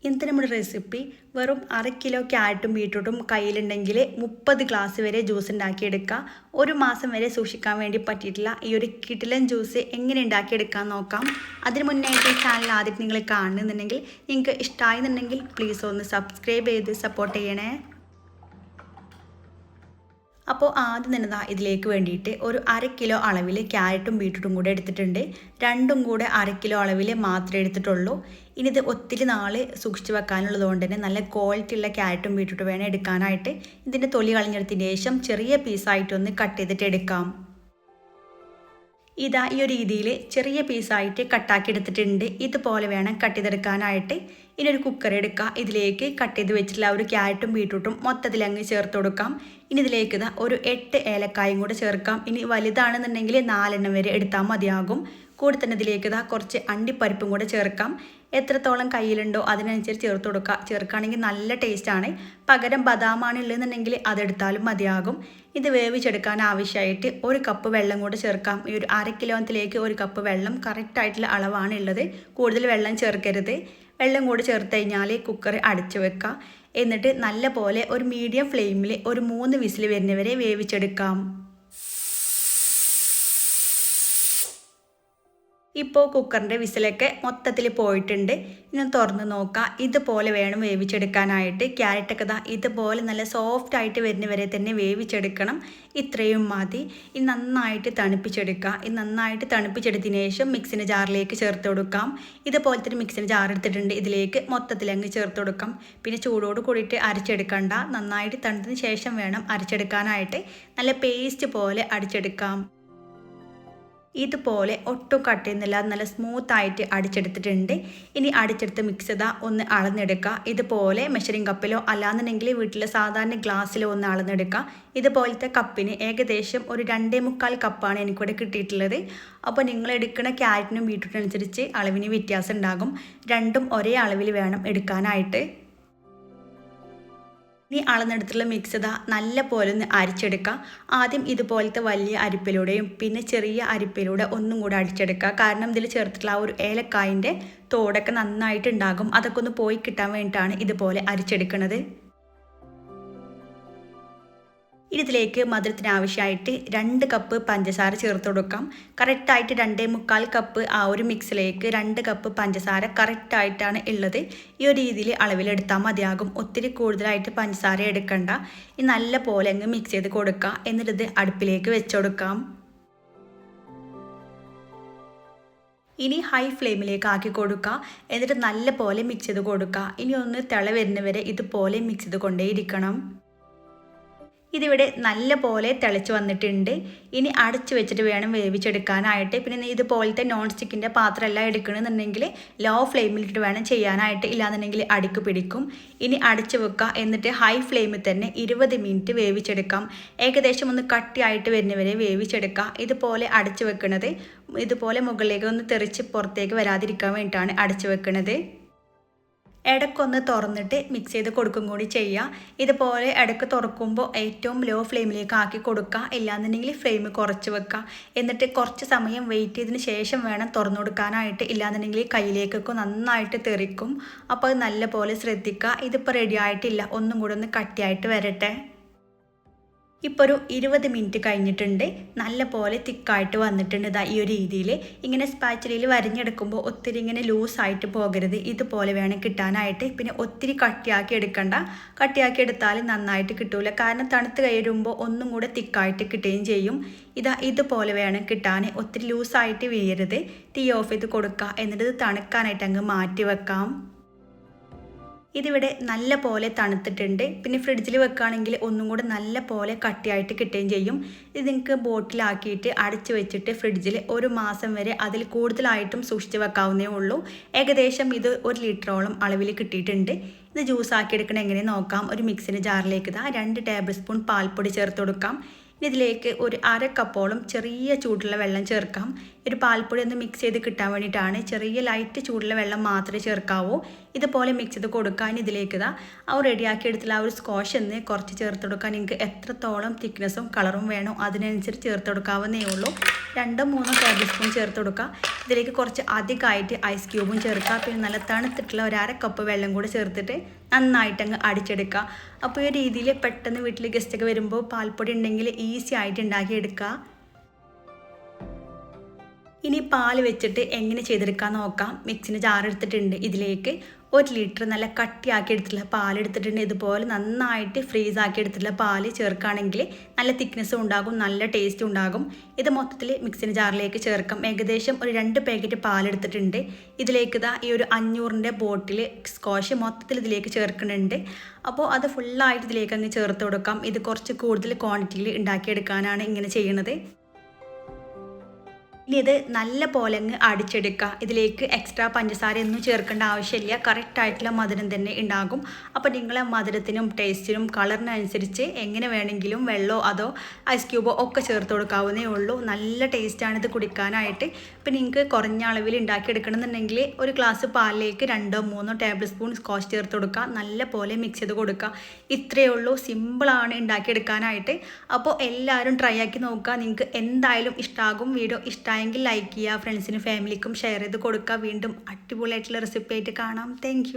ഇന്നത്തെ നമ്മുടെ റെസിപ്പി വെറും 1/2 കിലോ ക്യാരറ്റും ബീട്രൂട്ടും കയ്യിലുണ്ടെങ്കിൽ 30 ഗ്ലാസ് വരെ ജ്യൂസ് ഉണ്ടാക്കിയെടുക്കുക. ഒരു മാസം വരെ സൂക്ഷിക്കാൻ വേണ്ടി പറ്റിയിട്ടുള്ള ഈ ഒരു കിടിലൻ ജ്യൂസ് എങ്ങനെ ഉണ്ടാക്കിയെടുക്കാൻ നോക്കാം. അതിന് മുന്നായിട്ട് ഈ ചാനൽ ആദ്യം നിങ്ങൾ കാണുന്നുണ്ടെങ്കിൽ നിങ്ങൾക്ക് ഇഷ്ടമായെന്നുണ്ടെങ്കിൽ പ്ലീസ് ഒന്ന് സബ്സ്ക്രൈബ് ചെയ്ത് സപ്പോർട്ട് ചെയ്യണേ. അപ്പോൾ ആദ്യം തന്നെ ഇതിലേക്ക് വേണ്ടിയിട്ട് ഒരു 1/2 കിലോ അളവിൽ ക്യാരറ്റും ബീട്രൂട്ടും കൂടെ എടുത്തിട്ടുണ്ട്. രണ്ടും കൂടെ 1/2 കിലോ അളവിൽ മാത്രമേ എടുത്തിട്ടുള്ളൂ. ഇനി ഇത് ഒത്തിരി നാൾ സൂക്ഷിച്ച് വെക്കാനുള്ളത് കൊണ്ട് തന്നെ നല്ല ക്വാളിറ്റി ഉള്ള ക്യാരറ്റും ബീട്രൂട്ടും വേണം എടുക്കാനായിട്ട്. ഇതിൻ്റെ തൊലി കളഞ്ഞെടുത്തതിന് ശേഷം ചെറിയ പീസായിട്ടൊന്ന് കട്ട് ചെയ്തിട്ട് എടുക്കാം. ഇതാ ഈ ഒരു രീതിയിൽ ചെറിയ പീസായിട്ട് കട്ടാക്കി എടുത്തിട്ടുണ്ട്. ഇതുപോലെ വേണം കട്ട് ചെയ്തെടുക്കാനായിട്ട്. ഇനി ഒരു കുക്കർ എടുക്കുക. ഇതിലേക്ക് കട്ട് ചെയ്ത് വെച്ചിട്ടുള്ള ഒരു ക്യാരറ്റും ബീട്രൂട്ടും മൊത്തത്തിൽ അങ്ങ് ചേർത്ത് കൊടുക്കാം. ഇനി ഇതിലേക്ക് ഒരു 8 ഏലക്കായും കൂടെ ചേർക്കാം. ഇനി വലുതാണെന്നുണ്ടെങ്കിൽ 4 വരെ എടുത്താൽ മതിയാകും. കൂടെ തന്നെ ഇതിലേക്ക് കുറച്ച് അണ്ടിപ്പരിപ്പും കൂടെ ചേർക്കാം. എത്രത്തോളം കയ്യിലുണ്ടോ അതിനനുസരിച്ച് ചേർത്ത് കൊടുക്കുക. ചേർക്കുകയാണെങ്കിൽ നല്ല ടേസ്റ്റാണ്. പകരം ബദാമാണ് ഉള്ളതെന്നുണ്ടെങ്കിൽ അതെടുത്താലും മതിയാകും. ഇത് വേവിച്ചെടുക്കാൻ ആവശ്യമായിട്ട് 1 കപ്പ് വെള്ളം കൂടെ ചേർക്കാം. ഈ ഒരു 1/2 കിലോത്തിലേക്ക് 1 കപ്പ് വെള്ളം കറക്റ്റായിട്ടുള്ള അളവാണ് ഉള്ളത്. കൂടുതൽ വെള്ളം ചേർക്കരുത്. വെള്ളം കൂടി ചേർത്ത് കഴിഞ്ഞാൽ കുക്കർ അടച്ചു വെക്കുക. എന്നിട്ട് നല്ല പോലെ ഒരു മീഡിയം ഫ്ലെയിമിൽ ഒരു 3 വിസിൽ വരുന്നവരെ വേവിച്ചെടുക്കാം. ഇപ്പോൾ കുക്കറിൻ്റെ വിസിലൊക്കെ മൊത്തത്തിൽ പോയിട്ടുണ്ട്. ഇനി തുറന്ന് നോക്കാം. ഇതുപോലെ വേണം വേവിച്ചെടുക്കാനായിട്ട്. ക്യാരറ്റൊക്കെ ഇതുപോലെ നല്ല സോഫ്റ്റായിട്ട് വരുന്നവരെ തന്നെ വേവിച്ചെടുക്കണം. ഇത്രയും മതി. ഇത് നന്നായിട്ട് തണുപ്പിച്ചെടുക്കുക. ഇത് നന്നായിട്ട് തണുപ്പിച്ചെടുത്തതിന് ശേഷം മിക്സിൻ്റെ ജാറിലേക്ക് ചേർത്ത് കൊടുക്കാം. ഇതുപോലത്തെ ഒരു മിക്സിൻ്റെ ജാർ എടുത്തിട്ടുണ്ട്. ഇതിലേക്ക് മൊത്തത്തിൽ അങ്ങ് ചേർത്ത് കൊടുക്കാം. പിന്നെ ചൂടോട് കൂടിയിട്ട് അരച്ചെടുക്കണ്ട. നന്നായിട്ട് തണുത്തതിന് ശേഷം വേണം അരച്ചെടുക്കാനായിട്ട്. നല്ല പേസ്റ്റ് പോലെ അടിച്ചെടുക്കാം. ഇതുപോലെ ഒട്ടും കട്ട് ചെയ്യുന്നില്ല, നല്ല സ്മൂത്തായിട്ട് അടിച്ചെടുത്തിട്ടുണ്ട്. ഇനി അടിച്ചെടുത്ത് മിക്സ് ഒന്ന് അളന്നെടുക്കുക. ഇതുപോലെ മെഷറിംഗ് കപ്പിലോ അല്ലാന്നുണ്ടെങ്കിൽ വീട്ടിലെ സാധാരണ ഗ്ലാസ്സിലോ ഒന്ന് അളന്നെടുക്കുക. ഇതുപോലത്തെ കപ്പിന് ഏകദേശം ഒരു 2.25 കപ്പാണ് എനിക്കിവിടെ കിട്ടിയിട്ടുള്ളത്. അപ്പോൾ നിങ്ങൾ എടുക്കുന്ന ക്യാരറ്റിനും ബീട്രൂട്ടിനും അനുസരിച്ച് അളവിന് വ്യത്യാസം ഉണ്ടാകും. രണ്ടും ഒരേ അളവിൽ വേണം എടുക്കാനായിട്ട്. ഇനി അളന്നെടുത്തുള്ള മിക്സ് നല്ല പോലെ ഒന്ന് അരിച്ചെടുക്കുക. ആദ്യം ഇതുപോലത്തെ വലിയ അരിപ്പിലൂടെയും പിന്നെ ചെറിയ അരിപ്പിലൂടെ ഒന്നും കൂടെ അടിച്ചെടുക്കുക. കാരണം ഇതിൽ ചേർത്തിട്ടുള്ള ആ ഒരു ഏലക്കായിൻ്റെ തോടൊക്കെ നന്നായിട്ടുണ്ടാകും. അതൊക്കെ ഒന്ന് പോയി കിട്ടാൻ വേണ്ടിയിട്ടാണ് ഇതുപോലെ അരിച്ചെടുക്കുന്നത്. ഇതിലേക്ക് മധുരത്തിന് ആവശ്യമായിട്ട് 2 കപ്പ് പഞ്ചസാര ചേർത്ത് കൊടുക്കാം. കറക്റ്റായിട്ട് 2.25 കപ്പ് ആ ഒരു മിക്സിലേക്ക് 2 കപ്പ് പഞ്ചസാര കറക്റ്റായിട്ടാണ് ഉള്ളത്. ഈ ഒരു രീതിയിൽ അളവിലെടുത്താൽ മതിയാകും. ഒത്തിരി കൂടുതലായിട്ട് പഞ്ചസാര എടുക്കണ്ട. ഈ നല്ല പോലെ അങ്ങ് മിക്സ് ചെയ്ത് കൊടുക്കുക. എന്നിട്ട് അടുപ്പിലേക്ക് വെച്ച് കൊടുക്കാം. ഇനി ഹൈ ഫ്ലെയിമിലേക്ക് ആക്കി കൊടുക്കുക. എന്നിട്ട് നല്ല പോലെ മിക്സ് ചെയ്ത് കൊടുക്കുക. ഇനി ഒന്ന് തിള വരുന്നവരെ ഇതുപോലെ മിക്സ് ചെയ്ത് കൊണ്ടേയിരിക്കണം. ഇതിവിടെ നല്ല പോലെ തിളച്ച് വന്നിട്ടുണ്ട്. ഇനി അടച്ചു വെച്ചിട്ട് വേണം വേവിച്ചെടുക്കാനായിട്ട്. പിന്നെ ഇതുപോലത്തെ നോൺ സ്റ്റിക്കിൻ്റെ പാത്രമെല്ലാം എടുക്കണമെന്നുണ്ടെങ്കിൽ ലോ ഫ്ലെയിമിലിട്ട് വേണം ചെയ്യാനായിട്ട്. ഇല്ലാന്നുണ്ടെങ്കിൽ അടിക്ക് പിടിക്കും. ഇനി അടച്ചു വെക്കുക. എന്നിട്ട് ഹൈ ഫ്ലെയിമിൽ തന്നെ 20 മിനിറ്റ് വേവിച്ചെടുക്കാം. ഏകദേശം ഒന്ന് കട്ടിയായിട്ട് വരുന്നവരെ വേവിച്ചെടുക്കുക. ഇതുപോലെ അടച്ചു വെക്കുന്നത് ഇതുപോലെ മുകളിലേക്ക് ഒന്ന് തെറിച്ച് പുറത്തേക്ക് വരാതിരിക്കാൻ വേണ്ടിയിട്ടാണ് അടച്ചു വെക്കുന്നത്. ഇടയ്ക്കൊന്ന് തുറന്നിട്ട് മിക്സ് ചെയ്ത് കൊടുക്കും കൂടി ചെയ്യുക. ഇതുപോലെ ഇടയ്ക്ക് തുറക്കുമ്പോൾ ഏറ്റവും ലോ ഫ്ലെയിമിലേക്ക് ആക്കി കൊടുക്കുക. ഇല്ലാന്നുണ്ടെങ്കിൽ ഫ്ലെയിം കുറച്ച് വെക്കുക. എന്നിട്ട് കുറച്ച് സമയം വെയിറ്റ് ചെയ്തതിന് ശേഷം വേണം തുറന്നു കൊടുക്കാനായിട്ട്. ഇല്ലാന്നുണ്ടെങ്കിൽ കയ്യിലേക്കൊക്കെ നന്നായിട്ട് തെറിക്കും. അപ്പോൾ അത് നല്ല പോലെ ശ്രദ്ധിക്കുക. ഇതിപ്പോൾ റെഡി ആയിട്ടില്ല, ഒന്നും കൂടെ ഒന്ന് കട്ടിയായിട്ട് വരട്ടെ. ഇപ്പോൾ ഒരു 20 മിനിറ്റ് കഴിഞ്ഞിട്ടുണ്ട്. നല്ല പോലെ തിക്കായിട്ട് വന്നിട്ടുണ്ട്. ഈ ഒരു രീതിയിൽ ഇങ്ങനെ സ്പാച്ചിലയിൽ വരിഞ്ഞെടുക്കുമ്പോൾ ഒത്തിരി ഇങ്ങനെ ലൂസായിട്ട് പോകരുത്. ഇതുപോലെ വേണം കിട്ടാനായിട്ട്. പിന്നെ ഒത്തിരി കട്ടിയാക്കി എടുക്കണ്ട. കട്ടിയാക്കി എടുത്താൽ നന്നായിട്ട് കിട്ടൂല. കാരണം തണുത്ത് കഴിയുമ്പോൾ ഒന്നും കൂടെ തിക്കായിട്ട് കിട്ടുകയും ചെയ്യും. ഇതുപോലെ വേണം കിട്ടാൻ. ഒത്തിരി ലൂസായിട്ട് വീഴരുത്. തീ ഓഫ് ചെയ്ത് കൊടുക്കുക. എന്നിട്ട് തണുക്കാനായിട്ട് അങ്ങ് മാറ്റി വെക്കാം. ഇതിവിടെ നല്ല പോലെ തണുത്തിട്ടുണ്ട്. പിന്നെ ഫ്രിഡ്ജിൽ വെക്കുകയാണെങ്കിൽ ഒന്നും കൂടെ നല്ല പോലെ കട്ടിയായിട്ട് കിട്ടുകയും ചെയ്യും. ഇത് നിങ്ങൾക്ക് ബോട്ടിലാക്കിയിട്ട് അടച്ചു വെച്ചിട്ട് ഫ്രിഡ്ജിൽ 1 മാസം വരെ അതിൽ കൂടുതലായിട്ടും സൂക്ഷിച്ച് വെക്കാവുന്നേ ഉള്ളൂ. ഏകദേശം ഇത് 1 ലിറ്ററോളം അളവിൽ കിട്ടിയിട്ടുണ്ട്. ഇത് ജ്യൂസ് ആക്കി എടുക്കണം എങ്ങനെ നോക്കാം. ഒരു മിക്സിൻ്റെ ജാറിലേക്ക് 2 ടേബിൾ സ്പൂൺ പാൽപ്പൊടി ചേർത്ത് കൊടുക്കാം. ഇനി ഇതിലേക്ക് ഒരു 1/2 കപ്പോളം ചെറിയ ചൂടുള്ള വെള്ളം ചേർക്കാം. ഒരു പാൽപ്പൊടി ഒന്ന് മിക്സ് ചെയ്ത് കിട്ടാൻ വേണ്ടിയിട്ടാണ്. ചെറിയ ലൈറ്റ് ചൂടുള്ള വെള്ളം മാത്രമേ ചേർക്കാവൂ. ഇതുപോലെ മിക്സ് ചെയ്ത് കൊടുക്കാൻ ഇതിലേക്ക് ഇതാ റെഡിയാക്കി എടുത്തുള്ള ഒരു സ്ക്വാഷ് എന്ന് കുറച്ച് ചേർത്ത് കൊടുക്കാൻ. നിങ്ങൾക്ക് എത്രത്തോളം തിക്നെസ്സും കളറും വേണോ അതിനനുസരിച്ച് ചേർത്ത് കൊടുക്കാവുന്നേ ഉള്ളൂ. 2-3 ടേബിൾ സ്പൂൺ ചേർത്ത് കൊടുക്കുക. ഇതിലേക്ക് കുറച്ച് അധികമായിട്ട് ഐസ് ക്യൂബും ചേർക്കുക. പിന്നെ നല്ല തണുത്തിട്ടുള്ള ഒരു 1/2 കപ്പ് വെള്ളം കൂടെ ചേർത്തിട്ട് നന്നായിട്ടങ്ങ് അടിച്ചെടുക്കുക. അപ്പോൾ ഈ രീതിയിൽ പെട്ടെന്ന് വീട്ടിൽ ഗസ്റ്റൊക്കെ വരുമ്പോൾ പാൽപ്പൊടി ഉണ്ടെങ്കിൽ ഈസി ആയിട്ട് ഉണ്ടാക്കിയെടുക്കുക. ഇനി പാൽ വെച്ചിട്ട് എങ്ങനെ ചെയ്തെടുക്കാൻ നോക്കാം. മിക്സിന് ജാർ എടുത്തിട്ടുണ്ട്. ഇതിലേക്ക് 1 ലിറ്റർ നല്ല കട്ടിയാക്കി എടുത്തിട്ടുള്ള പാലെടുത്തിട്ടുണ്ട്. ഇതുപോലെ നന്നായിട്ട് ഫ്രീസ് ആക്കി എടുത്തിട്ടുള്ള പാല് ചേർക്കുകയാണെങ്കിൽ നല്ല തിക്നെസ്സും ഉണ്ടാകും, നല്ല ടേസ്റ്റും ഉണ്ടാകും. ഇത് മൊത്തത്തിൽ മിക്സിന് ജാറിലേക്ക് ചേർക്കാം. ഏകദേശം ഒരു 2 പാക്കറ്റ് പാലെടുത്തിട്ടുണ്ട്. ഇതിലേക്ക് ഇതാ ഈ ഒരു 500ൻ്റെ ബോട്ടിൽ സ്ക്വാഷ് മൊത്തത്തിൽ ഇതിലേക്ക് ചേർക്കുന്നുണ്ട്. അപ്പോൾ അത് ഫുള്ളായിട്ട് ഇതിലേക്ക് അങ്ങ് ചേർത്ത് കൊടുക്കാം. ഇത് കുറച്ച് കൂടുതൽ ക്വാണ്ടിറ്റിയിൽ ഉണ്ടാക്കിയെടുക്കാനാണ് ഇങ്ങനെ ചെയ്യുന്നത്. ഇനി ഇത് നല്ല പോലെ അങ്ങ് അടിച്ചെടുക്കുക. ഇതിലേക്ക് എക്സ്ട്രാ പഞ്ചസാരയൊന്നും ചേർക്കേണ്ട ആവശ്യമില്ല. കറക്റ്റായിട്ടുള്ള മധുരം തന്നെ ഉണ്ടാകും. അപ്പോൾ നിങ്ങളെ മധുരത്തിനും ടേസ്റ്റിനും കളറിനനുസരിച്ച് എങ്ങനെ വേണമെങ്കിലും വെള്ളമോ അതോ ഐസ് ക്യൂബോ ഒക്കെ ചേർത്ത് കൊടുക്കാവുന്നേ ഉള്ളൂ. നല്ല ടേസ്റ്റാണ് ഇത് കുടിക്കാനായിട്ട്. ഇപ്പം നിങ്ങൾക്ക് കുറഞ്ഞ അളവിൽ ഉണ്ടാക്കിയെടുക്കണമെന്നുണ്ടെങ്കിൽ ഒരു ഗ്ലാസ് പാലിലേക്ക് 2-3 ടേബിൾ സ്പൂൺ സ്ക്വാഷ് ചേർത്ത് കൊടുക്കുക. നല്ല പോലെ മിക്സ് ചെയ്ത് കൊടുക്കുക. ഇത്രയേ ഉള്ളൂ. സിമ്പിളാണ് ഉണ്ടാക്കിയെടുക്കാനായിട്ട്. അപ്പോൾ എല്ലാവരും ട്രൈ ആക്കി നോക്കുക. നിങ്ങൾക്ക് എന്തായാലും ഇഷ്ടമാകും. വീഡിയോ ഇഷ്ടമായി എങ്കിൽ ലൈക്ക് ചെയ്യുക, ഫ്രണ്ട്സിനും ഫാമിലിക്കും ഷെയർ ചെയ്ത് കൊടുക്കുക. വീണ്ടും അടിപൊളിയായിട്ടുള്ള റെസിപ്പി ആയിട്ട് കാണാം. താങ്ക്